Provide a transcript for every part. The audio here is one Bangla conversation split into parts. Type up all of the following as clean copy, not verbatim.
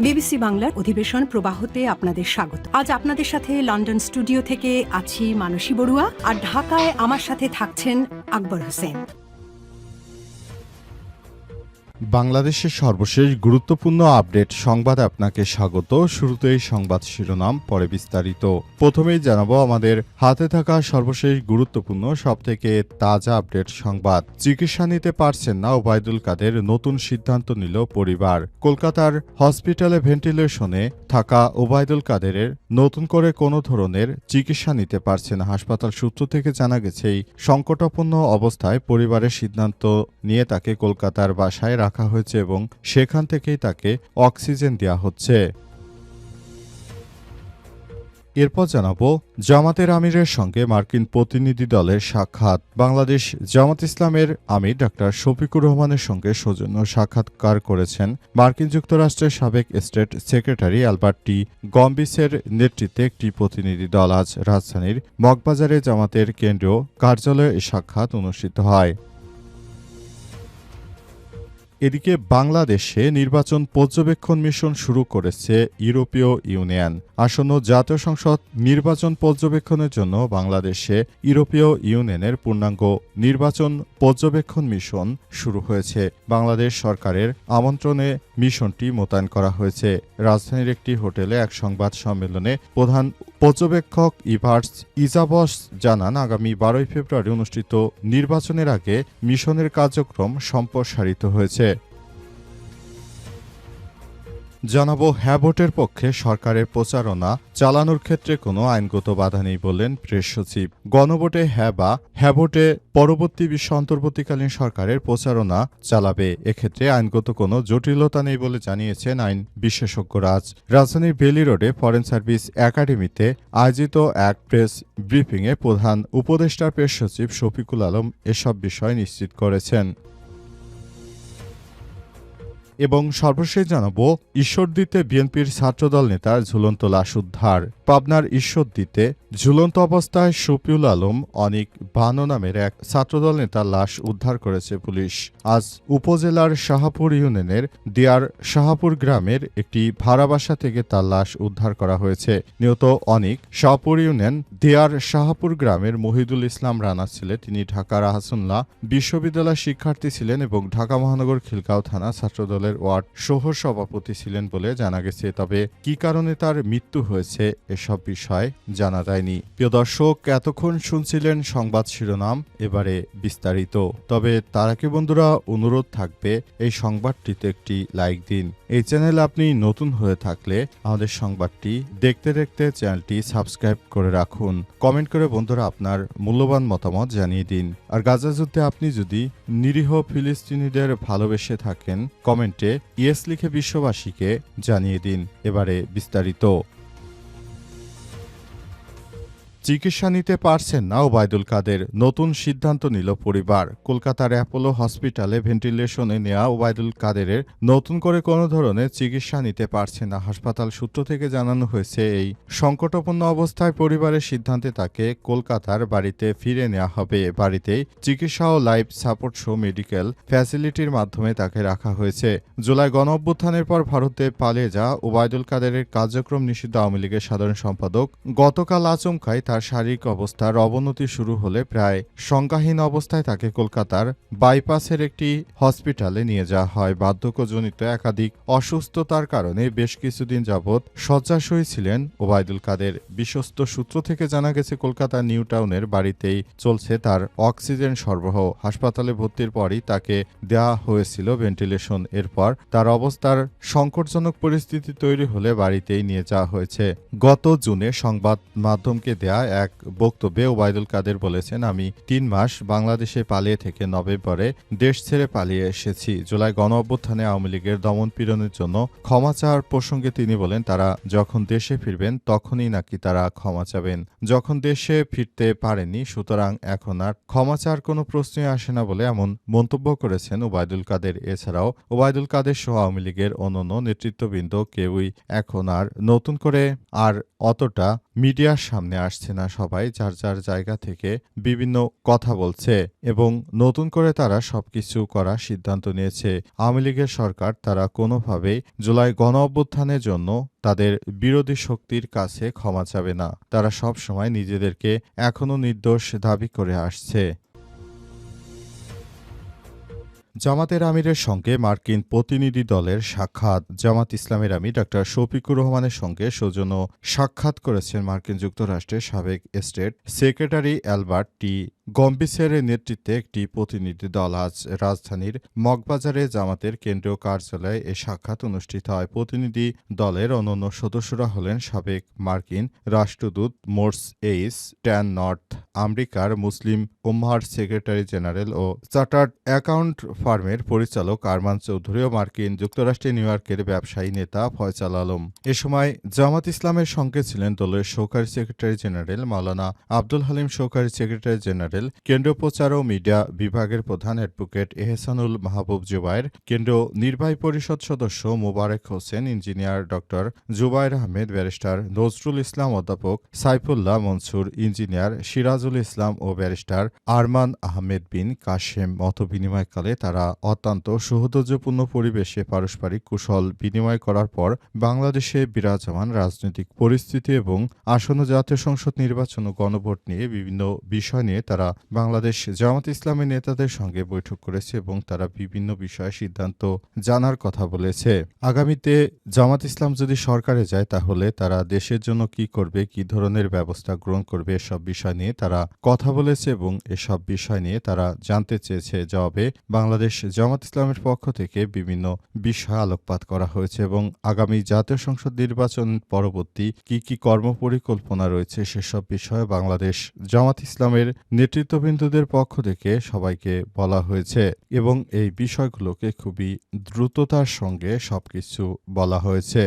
বিবিসি বাংলার অধিবেশন প্রবাহতে আপনাদের স্বাগত। আজ আপনাদের সাথে লন্ডন স্টুডিও থেকে আছি মানসী বড়ুয়া, আর ঢাকায় আমার সাথে থাকছেন আকবর হোসেন। বাংলাদেশের সর্বশেষ গুরুত্বপূর্ণ আপডেট সংবাদে আপনাকে স্বাগত। শুরুতেই সংবাদ শিরোনাম, পরে বিস্তারিত। প্রথমেই জানাবো আমাদের হাতে থাকা সর্বশেষ গুরুত্বপূর্ণ সবথেকে তাজা আপডেট সংবাদ। চিকিৎসা নিতে পারছেন না ওবায়দুল কাদের, নতুন সিদ্ধান্ত নিল পরিবার। কলকাতার হসপিটালে ভেন্টিলেশনে থাকা ওবায়দুল কাদেরের নতুন করে কোনো ধরনের চিকিৎসা নিতে পারছে না। হাসপাতাল সূত্র থেকে জানা গেছে এই সংকটাপন্ন অবস্থায় পরিবারের সিদ্ধান্ত নিয়ে তাকে কলকাতার বাসায় রাখা হয়েছে এবং সেখান থেকেই তাকে অক্সিজেন দেওয়া হচ্ছে। এরপর জানাবো জামাতের আমিরের সঙ্গে মার্কিন প্রতিনিধি দলের সাক্ষাৎ। বাংলাদেশ জামাত ইসলামের আমির ডাক্তার শফিকুর রহমানের সঙ্গে সৌজন্য সাক্ষাৎকার করেছেন মার্কিন যুক্তরাষ্ট্রের সাবেক স্টেট সেক্রেটারি অ্যালবার্ট টি গম্বিসের নেতৃত্বে একটি প্রতিনিধি দল। আজ রাজধানীর মগবাজারে জামাতের কেন্দ্রীয় কার্যালয়ে এই সাক্ষাৎ অনুষ্ঠিত হয়। এদিকে বাংলাদেশে নির্বাচন পর্যবেক্ষণ মিশন শুরু করেছে ইউরোপীয় ইউনিয়ন। আসন্ন জাতীয় সংসদ নির্বাচন পর্যবেক্ষণের জন্য বাংলাদেশে ইউরোপীয় ইউনিয়নের পূর্ণাঙ্গ নির্বাচন পর্যবেক্ষণ মিশন শুরু হয়েছে। বাংলাদেশ সরকারের আমন্ত্রণে মিশনটি মোতায়েন করা হয়েছে। রাজধানীর একটি হোটেলে এক সংবাদ সম্মেলনে প্রধান পর্যবেক্ষক ইভার্স ইজাবস জানান, আগামী 12 ফেব্রুয়ারি অনুষ্ঠিত নির্বাচনের আগে মিশনের কার্যক্রম সম্প্রসারিত হয়েছে। জানাবো হ্যাভোটের পক্ষে সরকারের প্রচারণা চালানোর ক্ষেত্রে কোনো আইনগত বাধা নেই বললেন প্রেস সচিব। গণভোটে হ্যাঁ বা হ্যাভোটে পরবর্তী বিশ্ব অন্তর্বর্তীকালীন সরকারের প্রচারণা চালাবে, এক্ষেত্রে আইনগত কোনো জটিলতা নেই বলে জানিয়েছেন আইন বিশেষজ্ঞরা। আজ রাজধানীর বেলি রোডে ফরেন সার্ভিস একাডেমিতে আয়োজিত এক প্রেস ব্রিফিংয়ে প্রধান উপদেষ্টার প্রেস সচিব শফিকুল আলম এসব বিষয় নিশ্চিত করেছেন। এবং সর্বশেষ জানাবো ঈশ্বরদীতে বিএনপির ছাত্রদল নেতার ঝুলন্ত লাশ উদ্ধার। পাবনার ঈশ্বরদীতে ঝুলন্ত অবস্থায় শফিউল আলম অনিক বানো নামের এক ছাত্রদল নেতার লাশ উদ্ধার করেছে পুলিশ। আজ উপজেলার শাহাপুর ইউনিয়নের দিয়ার শাহাপুর গ্রামের একটি ভাড়া বাসা থেকে তার লাশ উদ্ধার করা হয়েছে। নিহত অনিক শাহপুর ইউনিয়ন দিয়ার শাহাপুর গ্রামের মহিদুল ইসলাম রানা ছিলেন। তিনি ঢাকার আহসানুল্লাহ বিশ্ববিদ্যালয়ের শিক্ষার্থী ছিলেন এবং ঢাকা মহানগর খিলগাঁও থানা ছাত্রদলের ওয়ার্ড সহ সভাপতি ছিলেন বলে জানা গেছে। তবে কি কারণে তার মৃত্যু হয়েছে এসব বিষয় জানা যায়নি। প্রিয় দর্শক, এতক্ষণ শুনছিলেন সংবাদ শিরোনাম, এবারে বিস্তারিত। তবে তার আগে বন্ধুরা অনুরোধ থাকবে এই সংবাদটিতে একটি লাইক দিন। এই চ্যানেলে আপনি নতুন হয়ে থাকলে আমাদের সংবাদটি দেখতে দেখতে চ্যানেলটি সাবস্ক্রাইব করে রাখুন। কমেন্ট করে বন্ধুরা আপনার মূল্যবান মতামত জানিয়ে দিন। আর গাজা যুদ্ধে আপনি যদি নিরীহ ফিলিস্তিনিদের ভালোবেসে থাকেন কমেন্টে ইয়েস লিখে বিশ্ববাসীকে জানিয়ে দিন। এবারে বিস্তারিত। চিকিৎসা নিতে পারছেন না ওবায়দুল কাদের, নতুন সিদ্ধান্ত নিল পরিবার। কলকাতার অ্যাপোলো হসপিটালে ভেন্টিলেশনে নেওয়া ওবায়দুল কাদেরের নতুন করে কোনো ধরনের চিকিৎসা নিতে পারছে না। হাসপাতাল সূত্র থেকে জানানো হয়েছে এই সংকটাপন্ন অবস্থায় পরিবারের সিদ্ধান্তে তাকে কলকাতার বাড়িতে ফিরে নেওয়া হবে। বাড়িতেই চিকিৎসা ও লাইফ সাপোর্ট সহ মেডিকেল ফ্যাসিলিটির মাধ্যমে তাকে রাখা হয়েছে। জুলাই গণ অভ্যুত্থানের পর ভারতে পালিয়ে যাওয়া ওবায়দুল কাদেরের কার্যক্রম নিষিদ্ধ আওয়ামী লীগের সাধারণ সম্পাদক গতকাল আচমকায় তার শারীরিক অবস্থার অবনতি শুরু হলে প্রায় সংজ্ঞাহীন অবস্থায় তাকে কলকাতার বাইপাসের একটি হসপিটালে নিয়ে যাওয়া হয়। বার্ধক্যজনিত একাধিক অসুস্থতার কারণে বেশ কিছুদিন যাবৎ শয্যাশয়ী ছিলেন ওবায়দুল কাদের। বিশ্বস্ত সূত্র থেকে জানা গেছে কলকাতার নিউ টাউনের বাড়িতেই চলছে তার অক্সিজেন সরবরাহ। হাসপাতালে ভর্তির পরই তাকে দেওয়া হয়েছিল ভেন্টিলেশন। এরপর তার অবস্থার সংকটজনক পরিস্থিতি তৈরি হলে বাড়িতেই নিয়ে যাওয়া হয়েছে। গত জুনে সংবাদ মাধ্যমকে দেয়া এক বক্তব্যে ওবায়দুল কাদের বলেছেন, আমি 3 মাস বাংলাদেশে পালিয়ে থেকে নভেম্বরে দেশ ছেড়ে পালিয়ে এসেছি। জুলাই গণ অভ্যুত্থানে আওয়ামী লীগের দমন পীড়নের জন্য ক্ষমা চাওয়ার প্রসঙ্গে তিনি বলেন, তারা যখন দেশে ফিরবেন তখনই নাকি তারা ক্ষমা চাবেন। যখন দেশে ফিরতে পারেনি, সুতরাং এখন আর ক্ষমা চাওয়ার কোনো প্রশ্নই আসে না বলে এমন মন্তব্য করেছেন ওবায়দুল কাদের। এছাড়াও ওবায়দুল কাদের সহ আওয়ামী লীগের অন্যান্য নেতৃত্ববৃন্দ কেউই এখন আর নতুন করে আর অতটা মিডিয়ার সামনে আসছে না, সবাই যার যার জায়গা থেকে বিভিন্ন কথা বলছে এবং নতুন করে তারা সবকিছু করার সিদ্ধান্ত নিয়েছে। আওয়ামী লীগের সরকার তারা কোনোভাবেই জুলাই গণ অভ্যুত্থানের জন্য তাদের বিরোধী শক্তির কাছে ক্ষমা চাবে না। তারা সব সময় নিজেদেরকে এখনো নির্দোষ দাবি করে আসছে। জামাতের আমিরের সঙ্গে মার্কিন প্রতিনিধি দলের সাক্ষাৎ। জামাত ইসলামের আমির ডা. শফিকুর রহমানের সঙ্গে সৌজন্য সাক্ষাৎ করেছেন মার্কিন যুক্তরাষ্ট্রের সাবেক স্টেট সেক্রেটারি অ্যালবার্ট টি গম্বিসের নেতৃত্বে একটি প্রতিনিধি দল। আজ রাজধানীর মগবাজারে জামাতের কেন্দ্রীয় কার্যালয়ে এ সাক্ষাৎ অনুষ্ঠিত হয়। প্রতিনিধি দলের অন্যান্য সদস্যরা হলেন সাবেক মার্কিন রাষ্ট্রদূত মোর্স এইস ট্যান, নর্থ আমেরিকার মুসলিম উম্মাহর সেক্রেটারি জেনারেল ও চার্টার্ড অ্যাকাউন্ট ফার্মের পরিচালক আরমান চৌধুরী ও মার্কিন যুক্তরাষ্ট্রের নিউ ইয়র্কের ব্যবসায়ী নেতা ফয়সাল আলম। এ সময় জামাত ইসলামের সঙ্গে ছিলেন দলের সহকারী সেক্রেটারি জেনারেল মাওলানা আব্দুল হালিম, সহকারী সেক্রেটারি জেনারেল কেন্দ্রীয় প্রচার ও মিডিয়া বিভাগের প্রধান অ্যাডভোকেট এহসানুল মাহবুব জুবায়ের, কেন্দ্রীয় নির্বাহী পরিষদ সদস্য মোবারক হোসেন, ইঞ্জিনিয়ার ড. জুবায়ের আহমেদ, ব্যারিস্টার নজরুল ইসলাম, অধ্যাপক সাইফুল্লাহ মনসুর, ইঞ্জিনিয়ার সিরাজুল ইসলাম ও ব্যারিস্টার আরমান আহমেদ বিন কাশেম। মতবিনিময়কালে তারা অত্যন্ত সৌহার্দ্যপূর্ণ পরিবেশে পারস্পরিক কুশল বিনিময় করার পর বাংলাদেশে বিরাজমান রাজনৈতিক পরিস্থিতি এবং আসন্ন জাতীয় সংসদ নির্বাচন ও গণভোট নিয়ে বিভিন্ন বিষয় নিয়ে তারা বাংলাদেশ জামাত ইসলামের নেতাদের সঙ্গে বৈঠক করেছে এবং তারা বিভিন্ন বিষয়ে সিদ্ধান্ত জানার কথা বলেছে। আগামীতে জামাত ইসলাম যদি সরকারে যায় তাহলে তারা দেশের জন্য কি করবে, কি ধরনের ব্যবস্থা গ্রহণ করবে, এসব বিষয় নিয়ে তারা কথা বলেছে এবং এসব বিষয় নিয়ে তারা জানতে চেয়েছে। জবাবে বাংলাদেশ জামাত ইসলামের পক্ষ থেকে বিভিন্ন বিষয়ে আলোকপাত করা হয়েছে এবং আগামী জাতীয় সংসদ নির্বাচন পরবর্তী কি কি কর্মপরিকল্পনা রয়েছে সেসব বিষয়ে বাংলাদেশ জামাত ইসলামের নেতৃত্ববৃন্দদের পক্ষ থেকে সবাইকে বলা হয়েছে এবং এই বিষয়গুলোকে খুবই দ্রুততার সঙ্গে সবকিছু বলা হয়েছে।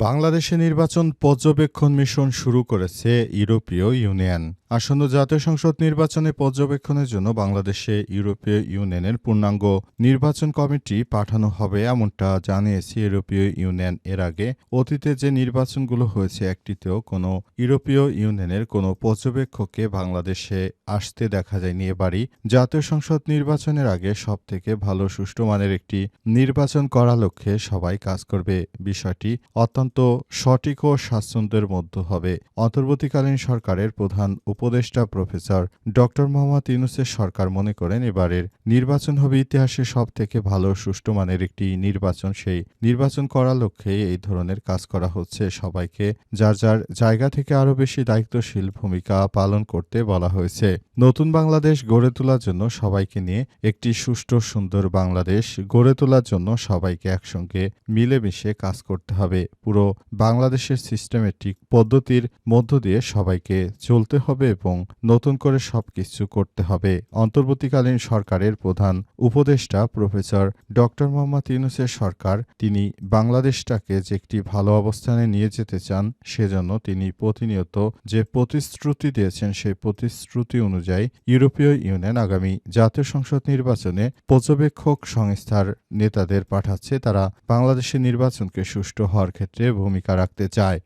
বাংলাদেশে নির্বাচন পর্যবেক্ষণ মিশন শুরু করেছে ইউরোপীয় ইউনিয়ন। আসন্ন জাতীয় সংসদ নির্বাচনে পর্যবেক্ষণের জন্য বাংলাদেশে ইউরোপীয় ইউনিয়নের পূর্ণাঙ্গ নির্বাচন কমিটি পাঠানো হবে, এমনটা জানিয়েছে ইউরোপীয় ইউনিয়ন। এর আগে অতীতে যে নির্বাচনগুলো হয়েছে একটিতেও কোনো ইউরোপীয় ইউনিয়নের কোনো পর্যবেক্ষককে বাংলাদেশে আসতে দেখা যায়নি। এবারই জাতীয় সংসদ নির্বাচনের আগে সবথেকে ভালো সুষ্ঠু মানের একটি নির্বাচন করার লক্ষ্যে সবাই কাজ করবে। বিষয়টি অত্যন্ত সঠিক ও স্বাচ্ছন্দ্যের মধ্যে হবে। অন্তর্বর্তীকালীন সরকারের প্রধান উপদেষ্টা প্রফেসর ড. মোহাম্মদ ইউনূসের সরকার মনে করেন এবারের নির্বাচন হবে ইতিহাসে সবথেকে ভালো সুষ্ঠু মানের একটি নির্বাচন। সেই নির্বাচন করার লক্ষ্যে এই ধরনের কাজ করা হচ্ছে। সবাইকে যার যার জায়গা থেকে আরও বেশি দায়িত্বশীল ভূমিকা পালন করতে বলা হয়েছে। নতুন বাংলাদেশ গড়ে তোলার জন্য সবাইকে নিয়ে একটি সুষ্ঠু সুন্দর বাংলাদেশ গড়ে তোলার জন্য সবাইকে একসঙ্গে মিলেমিশে কাজ করতে হবে। পুরো বাংলাদেশের সিস্টেমেটিক পদ্ধতির মধ্য দিয়ে সবাইকে চলতে হবে এবং নতুন করে সবকিছু করতে হবে। অন্তর্বর্তীকালীন সরকারের প্রধান উপদেষ্টা প্রফেসর ড. মোহাম্মদ ইউনূসের সরকার তিনি বাংলাদেশটাকে যে একটি ভালো অবস্থানে নিয়ে যেতে চান, সেজন্য তিনি প্রতিনিয়ত যে প্রতিশ্রুতি দিয়েছেন সেই প্রতিশ্রুতি অনুযায়ী ইউরোপীয় ইউনিয়ন আগামী জাতীয় সংসদ নির্বাচনে পর্যবেক্ষক সংস্থার নেতাদের পাঠাচ্ছে। তারা বাংলাদেশের নির্বাচনকে সুষ্ঠু হওয়ার ক্ষেত্রে ভূমিকা রাখতে চায়।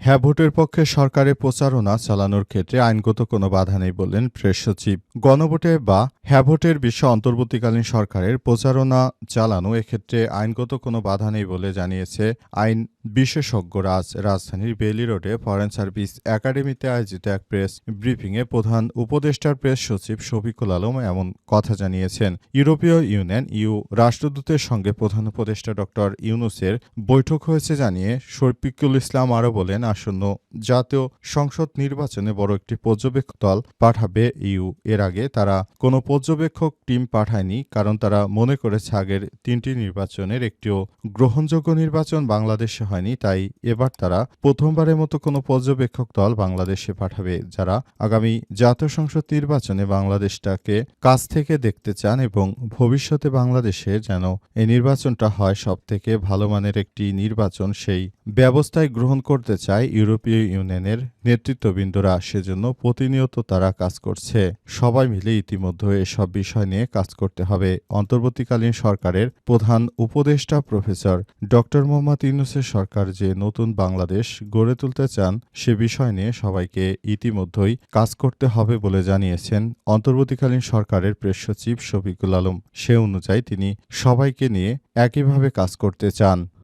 হ্যাঁ ভোটের পক্ষে সরকারের প্রচারণা চালানোর ক্ষেত্রে আইনগত কোনো বাধা নেই বললেন প্রেস সচিব। গণভোটে বা হ্যাঁ ভোটের বিষয়ে অন্তর্বর্তীকালীন সরকারের প্রচারণা চালানো এক্ষেত্রে আইনগত কোনো বাধা নেই বলে জানিয়েছে আইন বিশেষজ্ঞরা। আজ রাজধানীর বেইলি রোডে ফরেন সার্ভিস একাডেমিতে আয়োজিত এক প্রেস ব্রিফিংয়ে প্রধান উপদেষ্টার প্রেস সচিব শফিকুল আলম এমন কথা জানিয়েছেন। ইউরোপীয় ইউনিয়ন রাষ্ট্রদূতের সঙ্গে প্রধান উপদেষ্টা ড. ইউনূসের বৈঠক হয়েছে জানিয়ে শফিকুল ইসলাম আরও বলেন, আসন্ন জাতীয় সংসদ নির্বাচনে বড় একটি পর্যবেক্ষক দল পাঠাবে ইউ। এর আগে তারা কোনো পর্যবেক্ষক টিম পাঠায়নি, কারণ তারা মনে করেছে আগের 3টি নির্বাচনের একটিও গ্রহণযোগ্য নির্বাচন বাংলাদেশে হয় হয়নি, তাই এবার তারা প্রথমবারের মতো কোনো পর্যবেক্ষক দল বাংলাদেশে পাঠাবে, যারা আগামী জাতীয় সংসদ নির্বাচনে বাংলাদেশটাকে কাছ থেকে দেখতে চান এবং ভবিষ্যতে বাংলাদেশে যেন এই নির্বাচনটা হয় সবথেকে ভালো মানের একটি নির্বাচন, সেই ব্যবস্থায় গ্রহণ করতে চায় ইউরোপীয় ইউনিয়নের নেতৃত্ববৃন্দরা। সেজন্য প্রতিনিয়ত তারা কাজ করছে। সবাই মিলে ইতিমধ্যে এসব বিষয় নিয়ে কাজ করতে হবে। অন্তর্বর্তীকালীন সরকারের প্রধান উপদেষ্টা প্রফেসর ডক্টর মোহাম্মদ ইউনূসের সরকার যে নতুন বাংলাদেশ গড়ে তুলতে চান সে বিষয় নিয়ে সবাইকে ইতিমধ্যেই কাজ করতে হবে বলে জানিয়েছেন অন্তর্বর্তীকালীন সরকারের প্রেস সচিব শফিকুল আলম। সে অনুযায়ী তিনি সবাইকে নিয়ে একইভাবে কাজ করতে চান।